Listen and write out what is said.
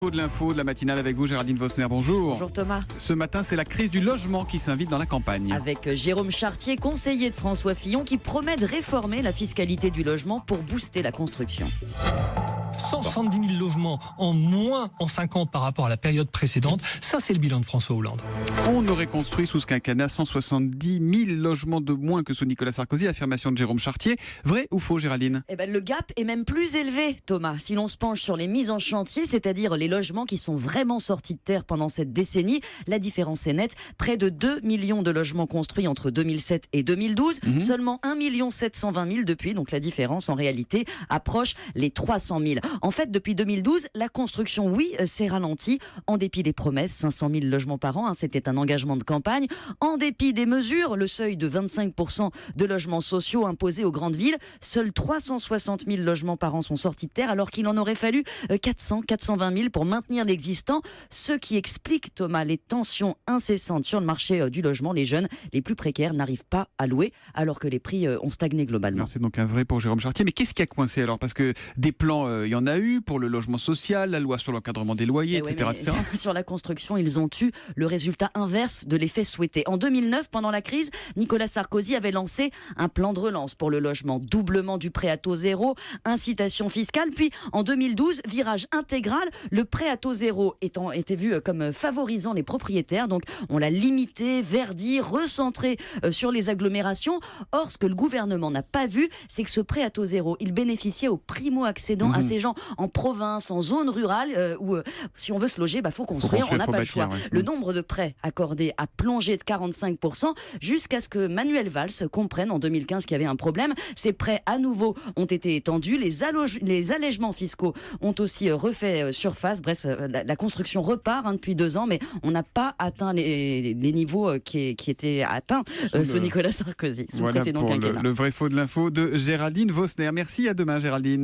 De l'info de la matinale avec vous, Géraldine Vosner, bonjour. Bonjour Thomas. Ce matin, c'est la crise du logement qui s'invite dans la campagne. Avec Jérôme Chartier, conseiller de François Fillon, qui promet de réformer la fiscalité du logement pour booster la construction. 170 000 logements en moins en 5 ans par rapport à la période précédente. Ça, c'est le bilan de François Hollande. On aurait construit sous ce quinquennat 170 000 logements de moins que sous Nicolas Sarkozy, affirmation de Jérôme Chartier. Vrai ou faux, Géraldine ? Le gap est même plus élevé, Thomas. Si l'on se penche sur les mises en chantier, c'est-à-dire les logements qui sont vraiment sortis de terre pendant cette décennie, la différence est nette. Près de 2 millions de logements construits entre 2007 et 2012. Seulement 1 720 000 depuis. Donc la différence, en réalité, approche les 300 000. En fait, depuis 2012, la construction, oui, s'est ralentie. En dépit des promesses, 500 000 logements par an, c'était un engagement de campagne. En dépit des mesures, le seuil de 25% de logements sociaux imposé aux grandes villes, seuls 360 000 logements par an sont sortis de terre, alors qu'il en aurait fallu 420 000 pour maintenir l'existant. Ce qui explique, Thomas, les tensions incessantes sur le marché du logement. Les jeunes les plus précaires n'arrivent pas à louer, alors que les prix ont stagné globalement. Alors, c'est donc un vrai pour Jérôme Chartier. Mais qu'est-ce qui a coincé alors ? Parce que des plans, il y en a eu pour le logement social, la loi sur l'encadrement des loyers, etc. Sur la construction, ils ont eu le résultat inverse de l'effet souhaité. En 2009, pendant la crise, Nicolas Sarkozy avait lancé un plan de relance pour le logement. Doublement du prêt à taux zéro, incitation fiscale. Puis en 2012, virage intégral. Le prêt à taux zéro était vu comme favorisant les propriétaires. Donc on l'a limité, verdi, recentré sur les agglomérations. Or, ce que le gouvernement n'a pas vu, c'est que ce prêt à taux zéro, il bénéficiait aux primo-accédants, à ces gens en province, en zone rurale, où si on veut se loger, faut construire, on n'a pas le choix. Ouais. Le nombre de prêts accordés a plongé de 45% jusqu'à ce que Manuel Valls comprenne en 2015 qu'il y avait un problème. Ces prêts à nouveau ont été étendus, les allègements fiscaux ont aussi refait surface. Bref, la construction repart depuis 2 ans, mais on n'a pas atteint les niveaux qui étaient atteints sous Nicolas Sarkozy. Voilà pour le vrai faux de l'info de Géraldine Vosner. Merci, à demain Géraldine.